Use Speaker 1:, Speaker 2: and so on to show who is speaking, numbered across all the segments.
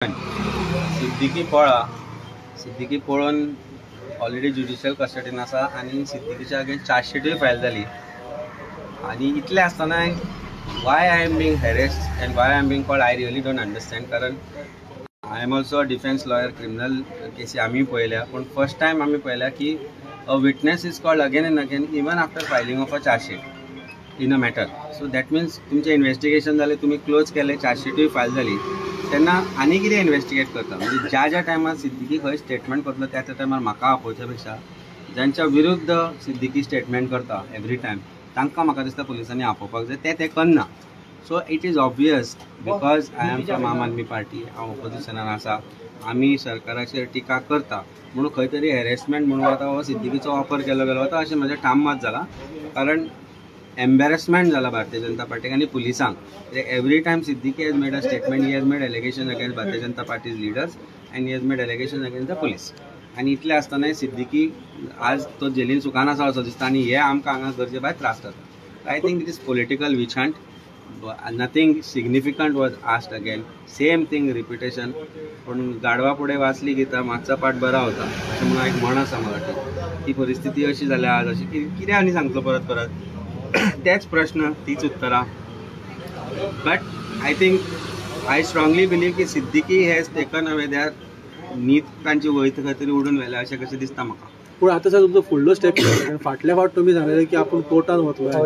Speaker 1: सिद्दीकी पळा सिद्दीकी पळून already judicial कस्टडीन आसा आणि सिद्दीकीच्या अगेन्स्ट चार्जशीटूय फायल जाली आणि इतले आसतना why I am being harassed and why I am being called I really don't understand. कारण I am also a defence lawyer. Criminal केसी आम्ही पळयल्या, पण फर्स्ट टायम आम्ही पळयल्या की a witness is called again and again even after filing of a chargesheet in a matter. So that means तुमचे investigation जालें, तुम्ही क्लोज केले, चार्जशीटूय फायल जाली, तेन्ना आनी कितें इन्व्हेस्टिगेट करता. म्हणजे ज्या टायमार सिद्दीकी खंय स्टेटमेंट करतलो त्या टायमार म्हाका आपोवच्या पेक्षा ज्यांच्या विरुद्ध सिद्दीकी स्टेटमेंट करता एवरी टायम तांकां म्हाका दिसता पुलिसांनी आपोवपाक जाय. ते करना. So it is obvious because I am from आम आदमी पार्टी, हांव ऑपोजिशनान आसा, आमी सरकाराचेर टिका करता म्हणून खंय तरी हॅरेसमेंट म्हणून आतां हो सिद्दीकीचो वापर केलो गेलो वता अशें म्हजें ठाम मत जाला. कारण एम्बेरसमेंट जाला भारतीय जनता पार्टीक आनी पुलिसांक. Every time Siddiqui has made a statement, he has made allegation against Bharatiya Janata party's leaders and he has made allegation against the police. आनी इतले आसतना सिद्दीकी आज तो जेलीन सुखान आसा असो दिसता आनी हे आमकां हांगा गरजे भायर त्रास जाता. I think it is political witch hunt. Nothing significant was asked again, same thing repetition. पण गाडवा पुढे वाचली गीता मागचा पाठ बरा होता अशें म्हणून एक म्हण आसा मराठी. ती परिस्थिती अशी जाल्या आज, अशी कितें आनी सांगतलो परत परत तेच प्रश्न, तीच उत्तरां. But I think I strongly believe की Siddiqui has taken away their नीत तांची वयत खंय तरी उडून व्हेल्या अशें कशें दिसता म्हाका.
Speaker 2: पूण आतां सर तुमचो फुडलो स्टेप फाटल्या फावट तुमी सांगलें की आपूण कोर्टान वतलो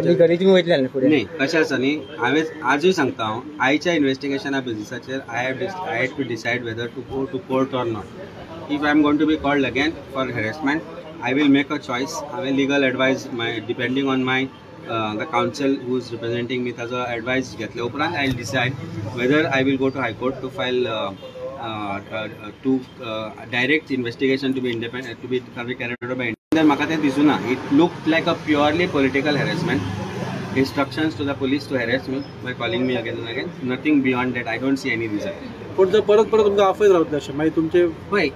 Speaker 1: न्ही. कशें आसा न्ही, हांवें आजूय सांगता हांव आयच्या इन्व्हेस्टिगेशना बेजिसाचेर I had to decide whether to go to court or not. If I am going to be called again for harassment I will make a choice. हांवें legal advice depending on my the counsel who is representing me ताजो advice घेतल्या उपरांत I will decide whether I will go to High Court to file to direct investigation to be independent, to be carried out by independent. म्हाका तें दिसुना. It looked like a purely political harassment. Instructions to the police to harass me by calling me again and again. Nothing beyond that. I don't see any reason.
Speaker 2: पण जर परत तुमकां आफयत रावतले अशें मागीर तुमचे
Speaker 1: पळय,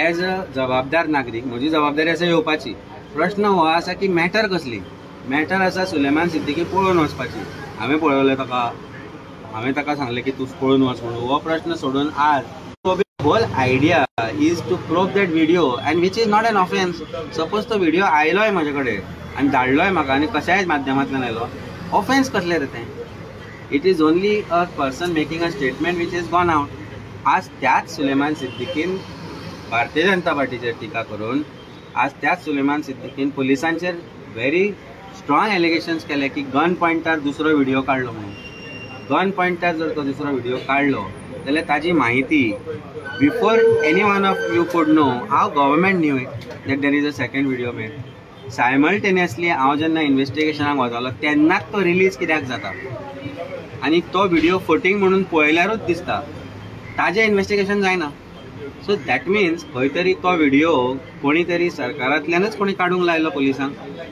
Speaker 1: एज अ जबाबदार नागरीक म्हजी जबाबदारी आसा येवपाची. प्रश्न हो आसा की मॅटर कसली. मॅटर आसा सुलेमान सिद्दीकी पळोवन वचपाची. हांवें पळयलें ताका, हांवें ताका सांगलें की तूं पळोवन वच म्हणून. हो प्रश्न सोडून आज whole idea is to prove that video and which is not an offence. Suppose तो व्हिडिओ आयलोय म्हाजे कडेन आनी धाडलोय म्हाका आनी कशाय माध्यमांतल्यान आयलो, ऑफेन्स कसलें रे तें. It is only a person making a statement which is gone out. आज त्याच सुलेमान सिद्दीकीन भारतीय जनता पार्टीचेर टिका करून आज त्याच सुलेमान सिद्दीकीन पुलिसांचेर व्हेरी स्ट्रॉंग एलिगेशन्स केले की गन पॉइंटार दुसरो व्हिडिओ काडलो म्हणून. गन पॉइंटार जर तो दुसरो व्हिडिओ काडलो जाल्यार ताजी माहिती before any one of you could know, how government knew it that there is a second video made. Simultaneously हांव जेन्ना इन्व्हेस्टिगेशनाक वतालो तेन्नाच तो रिलीज कित्याक जाता आनी तो व्हिडिओ फटींग म्हणून पळयल्यारूच दिसता, ताजें इन्व्हेस्टिगेशन जायना. सो दॅट मिन्स खंय तरी तो व्हिडिओ कोणी तरी सरकारांतल्यानच कोणी काडूंक लायलो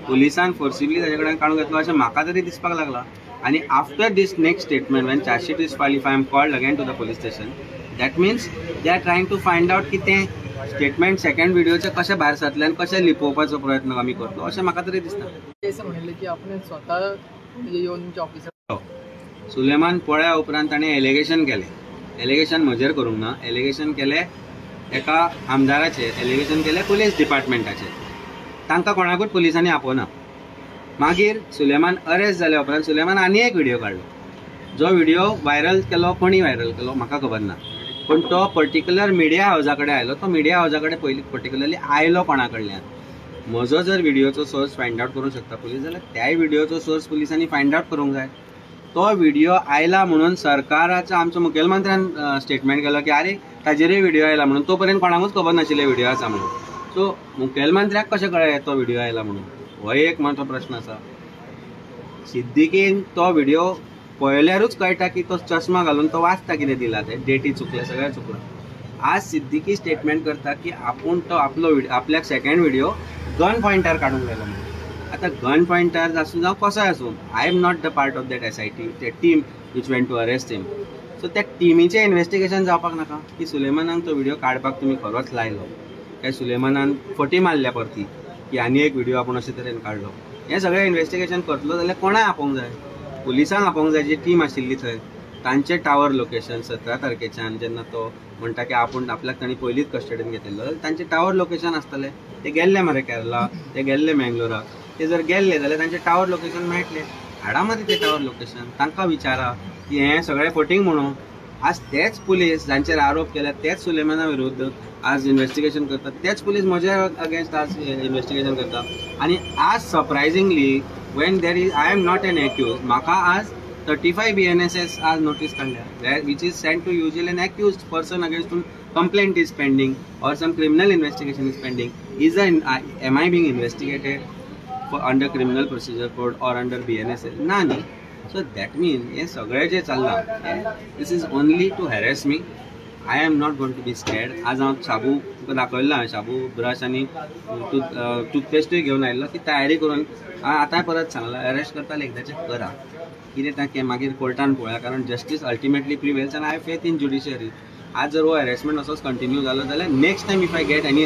Speaker 1: पुलिसान फोर्सिबली ताजे कडेन काडून घेतलो अशें म्हाका तरी दिसपाक लागला. आनी after this next statement when chargesheet is filed, if I am called again to the police station, that means they are trying to find out की तें स्टेटमेंट सेकंड व्हिडिओचे कशें भायर सरतलें आनी कशें लिपोवपाचो प्रयत्न आमी करतलो अशें म्हाका तरी दिसता.
Speaker 3: म्हणिल्लें की आपण स्वता येवन तुमच्या ऑफिसार
Speaker 1: सुलेमान पळ्या उपरांत ताणें एलिगेशन केलें. एलिगेशन म्हजेर करूंक ना, एलिगेशन केलें एका आमदाराचेर, एलिगेशन केलें पुलीस डिपार्टमेंटाचेर. तांकां कोणाकूच पुलिसांनी आपोवना. मागीर सुलेमान अरेस्ट जाल्या उपरांत सुलेमान आनी एक व्हिडिओ काडलो. जो व्हिडिओ व्हायरल केलो, कोणी व्हायरल केलो म्हाका खबर ना, पण तो पर्टिक्युलर मिडिया हावजा कडेन आयलो. तो मिडिया हावजा कडेन पयलीं पर्टिक्युलरली आयलो कोणा कडल्यान. म्हजो जर व्हिडिओचो सोर्स फायंड आउट करूंक शकता पुलीस जाल्यार त्याय व्हिडिओचो सोर्स पुलिसांनी फायंड आउट करूंक जाय. तो व्हिडिओ आयला म्हणून सरकाराचो आमच्या मुखेलमंत्र्यान स्टेटमेंट केलो की आरे ताजेरूय व्हिडिओ आयला म्हणून. तो पर्यंत कोणाकूच खबर नाशिल्ले व्हिडिओ आसा म्हणून. सो मुखेलमंत्र्याक कशें कळ्ळें तो व्हिडिओ आयला म्हणून, हो एक मोठो प्रश्न आसा. सिद्दीकीन तो व्हिडिओ पळयल्यारूच कळटा की तो चश्मा घालून तो वाचता कितें दिला तें, डेटी चुकल्या, सगळें चुकलां. आज सिद्दीकी स्टेटमेंट करता की आपूण तो आपल्याक सेकंड व्हिडिओ गन पॉइंटार काडूंक लायलो म्हणून. आतां गन पॉइंटार आसूं जावं कसोय आसूं, I am not the part of that SIT, that team which went to arrest him. So त्या टिमीचें इन्व्हेस्टिगेशन जावपाक नाका की सुलेमानाक तो व्हिडिओ काडपाक तुमी खरोच लायलो काय सुलेमानान फटी मारल्या परती की आनी एक व्हिडिओ आपूण अशे तरेन काडलो. हें सगळें इन्व्हेस्टिगेशन करतलो जाल्यार कोणाक आपोवंक जाय? पुलिसांक आपोवंक जाय, जी टीम आशिल्ली थंय. तांचे टावर लोकेशन 17 तारखेच्यान जेन्ना तो म्हणटा की आपूण आपल्याक तांणी पयलींच कस्टडीन घेतिल्लो तांचे टावर लोकेशन आसतले ते गेल्ले मरे केरला ते गेल्ले मँगलोराक ते जर गेल्ले जाल्यार तांचे टावर लोकेशन मेळटले हाडा मरे ते टावर लोकेशन तांकां विचारा की हें सगळें फटींग म्हणून आज तेच पुलीस जांचेर आरोप केला तेच सुलेमाना विरुद्ध आज इन्व्हेस्टिगेशन करतात तेच पुलीस म्हज्या अगेन्स्ट आज इन्व्हेस्टिगेशन करता आणि आज surprisingly when there is I am not an accuse म्हाका आज 35 BNSS आज नोटीस काढल्या which is sent to usually an accused person against whom complaint is pending or some criminal investigation is pending. Am I being investigated under criminal procedure code or under BNSS? Nani. So that means हे सगळे जे चल्ला this is only to harass me. I am not going to be scared. आज हांव शाबू तुका दाखयला शाबू brush आनी टूथपेस्टूय घेवन आयिल्लो ती तयारी करून आतां परत सांगला अरेस्ट करताले एकदाचें करा कितें तांचे मागीर कोर्टान पळोवया कारण justice ultimately prevails end I have faith in judiciary. आज जर हो हॅरेसमेंट असोच कंटिन्यू जालो जाल्यार next time if I get any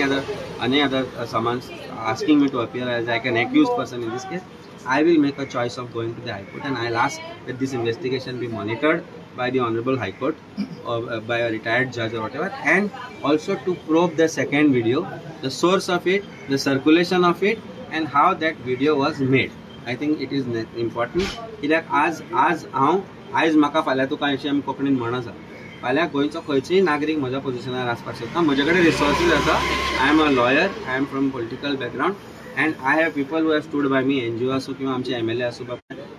Speaker 1: other summons asking me to appear as like an accused person in this case, I will make a choice of going to the High Court and I'll ask that this investigation be monitored by the Honorable High Court or by a retired judge or whatever, and also to probe the second video, the source of it, the circulation of it, and how that video was made. I think it is important. कित्याक आज म्हाका फाल्यां तुका अशें आमी कोंकणीन म्हण आसा फाल्यां गोंयचो खंयचोय नागरीक म्हज्या पोजिशनार आसपाक शकता. म्हजे कडेन रिसोर्सीस आसा. I am a lawyer, I am from political background end I have people who have stood by me NGO आसूं किंवा आमचे MLA आसूं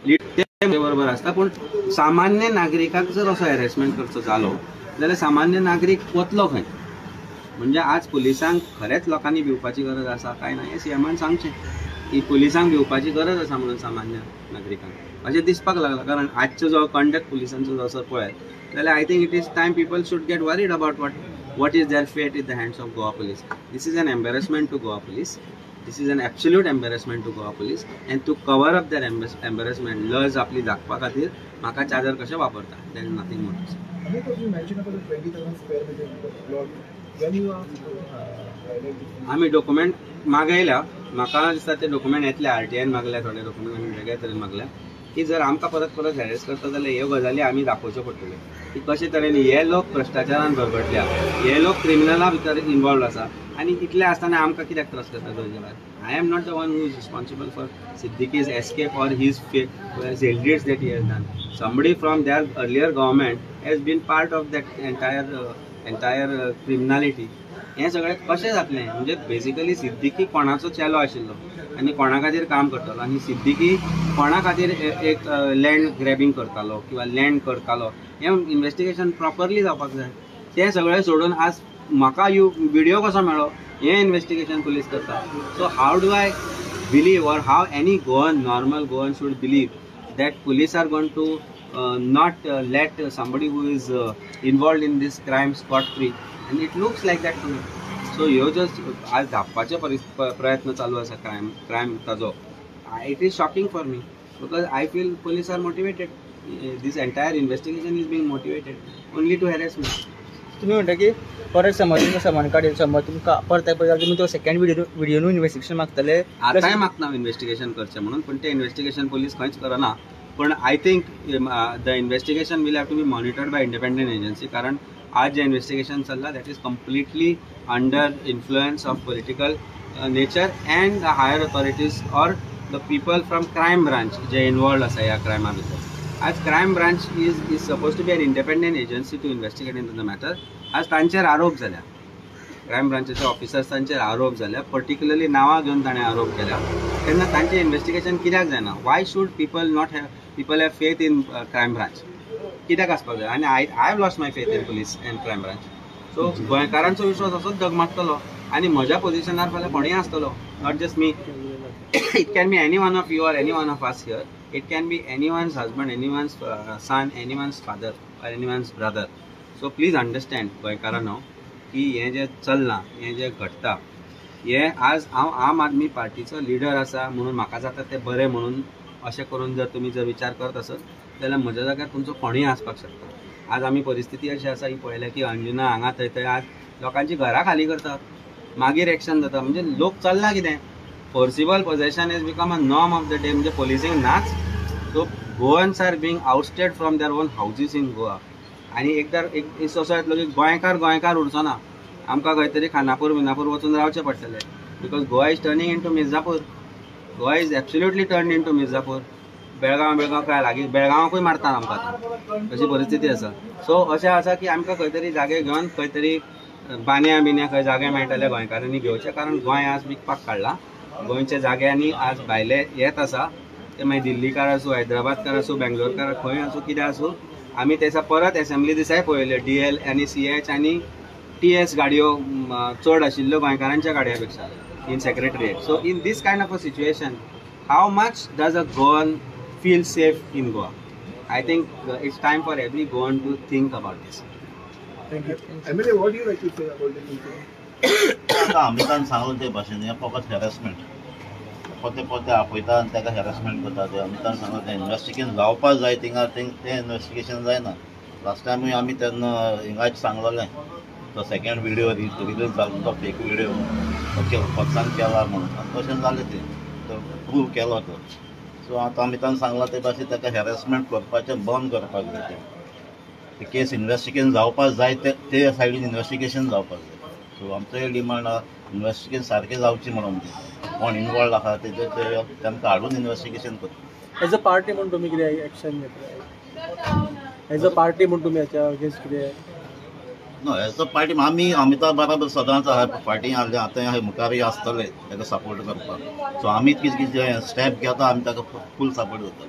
Speaker 1: लीड ते बरोबर आसता. पूण सामान्य नागरिकाक जर असो हॅरेसमेंट करचो जालो जाल्यार सामान्य नागरीक वतलो खंय. म्हणजे आज पुलिसांक खरेंच लोकांनी भिवपाची गरज आसा काय ना हें सीएमान सांगचें की पुलिसांक भिवपाची गरज आसा म्हणून सामान्य नागरिकांक अशें दिसपाक लागला. कारण आजचो जो कंडक्ट पुलिसांचो जो असो पळयत जाल्यार I think it is time people should gate worried about what is their fate in the hands of Goa police. This is an embarrassment to Goa police. This is an absolute embarrassment to Goa police. And to cover up their embarrassment, लज आपली दाखपा खातीर म्हाका चादर कशें वापरता. There is nothing more to say. आमी document मागयल्या म्हाका दिसता ते डॉक्युमेंट येतले RTIन मागल्या थोडे डॉक्युमेंट आमी वेगळ्या तरेन मागल्या की जर आमकां परत हॅरेस करता जाल्यार ह्यो गजाली आमी दाखोवच्यो पडटल्यो की कशे तरेन हे लोक भ्रश्टाचारान भरभटल्या हे लोक क्रिमिनला भितर इन्वॉल्व आसा आनी इतले आसतना आमकां कित्याक त्रास करता दोन. I am not the one who is responsible for Siddiqui's escape or his deeds that he has done. Somebody from their earlier government has been part of that entire criminality. हे सगळें कशें जातलें म्हणजे बेसिकली सिद्दीकी कोणाचो चेलो आशिल्लो आनी कोणा खातीर काम करतालो आनी सिद्दीकी कोणा खातीर एक लँड ग्रॅबिंग करतालो किंवा लँड करतालो हें इन्व्हेस्टिगेशन प्रॉपरली जावपाक जाय. तें सगळें सोडून आज म्हाका व्हिडिओ कसो मेळ्ळो हें इन्व्हेस्टिगेशन पुलीस करता. So how do I believe or how any normal Goan should believe that police are going to not let somebody who is involved in this crime scot free, and it looks like that to me. So ह्यो just आज धापपाचे प्रयत्न चालू आसा crime ताजो. It is shocking for me because I feel police are motivated. This entire investigation is being motivated only to harass me.
Speaker 3: तुम्ही म्हणता की परत समज तुमकां समन काडील समज तुमकां परत तुम्ही तो सेकंड व्हिडिओ इन्व्हेस्टिगेशन मागतले
Speaker 1: आतांय मागना इन्व्हेस्टिगेशन करचें म्हणून पण ते इन्व्हेस्टिगेशन पुलीस खंयच करना. पण I think the investigation will have to be monitored by independent agency कारण आज जे इन्व्हेस्टिगेशन चल्ला that is completely under influence of political nature and the higher authorities or the people from crime branch जे involve आसा ह्या क्रायमा भितर. आज crime branch is suppose to be an independent agency to investigate in to the matter. आज तांचेर आरोप जाल्या क्रायम ब्रांचेच्या ऑफिसर्सांचेर आरोप जाल्या पर्टिक्युलरली नांवां घेवन ताणें आरोप केल्या तेन्ना तांचें इन्व्हेस्टिगेशन कित्याक जायना. Y should people have faith in crime branch कित्याक आसपाक जाय. आनी I have lost my faith in police end crime branch. So गोंयकारांचो विश्वास असोच डगमगतलो आनी म्हज्या पोजिशनार फाल्यां कोणूय आसतलो not just me. It can be any one of you or any one of us here. It can be anyone's husband, anyone's son, anyone's father or anyone's brother. So please understand गोंयकारांनो की हें जें चल्लां हें जें घडटा हें आज हांव आम आदमी पार्टीचो लिडर आसा म्हणून म्हाका जाता तें बरें म्हणून अशें करून जर तुमी जर विचार करत आसत जाल्यार म्हज्या जाग्यार तुमचो कोणूय आसपाक शकता. आज आमी परिस्थिती अशी आसा ही पळयल्या की अंजुना हांगा थंय आज लोकांची घरां खाली करतात मागीर एक्शन जाता. म्हणजे लोक चल्ला कितें forcible possession is become a norm of the day म्हणजे पोलिसींग नाच. So Goans are being ousted from their own houses in Goa. आनी एकदार एक दीस असो येतलो की गोंयकार उरचो ना. आमकां खंय तरी खानापूर मिनापूर वचून रावचें पडटलें. Because Goa is turning in to Mirzapur. Goa is absolutely turn in to Mirzapur. Belgaum काय लागीं बेळगांवाकूय मारता आमकां अशी परिस्थिती आसा. सो अशें आसा की आमकां खंय तरी जागे घेवन खंय तरी बांद्या खंय जागे मेळटले गोंयकारांनी घेवचे. कारण गोंय आज विकपाक काडला. गोंयच्या जाग्यांनी आज भायले येत आसा. ते मागीर दिल्लीकार आसूं, हैदराबादकार आसूं, बेंगलोरकार खंय आसूं, कितें आसूं, आमी त्याचा परत असेंब्ली दिसाय पळयले DL आनी CH आनी TS गाडयो चड आशिल्ल्यो गोंयकारांच्या गाडया पेक्षा in secretariat. So in this kind of a situation how much does a Goan feel safe in Goa? I think it's time for every Goan to think about this.
Speaker 2: Thank you. MLA, what do you like to say about this incident?
Speaker 4: आता अमितान सांगलें ते भाशेन हें फकत harassment. पोते आपयता आनी ताका हॅरेसमेंट करता. ते अमितान सांगलें तें इन्वेस्टिगेशन जावपाक जाय थिंगा तें इन्वेस्टिगेशन जायना. लास्ट टायमूय आमी तेन्ना हिंगाच सांगलेलें तो सेकेंड व्हिडिओ रिलीज जालो तो फेक व्हिडिओ ओके पक्षान केला म्हणून आनी तशें जालें तें तो प्रूव केलो तो. सो आतां अमितान सांगलां ते भाशेन ताका हॅरेसमेंट करपाचें बंद करपाक जाय. ते केस इन्वेस्टिगेशन जावपाक जाय ते सायडीन इन्वेस्टिगेशन जावपाक जाय. सो आमचो डिमांड आहा इन्वेस्टिगेशन सारकें जावचें म्हणून कोण इनवॉल्ड आहा तेजे तेमकां हाडून इन्वेस्टिगेशन करता.
Speaker 2: एज अ पार्टी म्हणून तुम्ही कितें एक्शन घेतले? एज अ पार्टी म्हणून तुम्ही हाच्या अगेन्स्ट कितें?
Speaker 4: नो एज अ पार्टी आमी अमिताभ बराबर सदांच आहा पार्टी आहले आतां मुखारय आसतले ताका सपोर्ट करपाक. सो आमी कितें स्टेप घेता आमी ताका फूल सपोर्ट करता.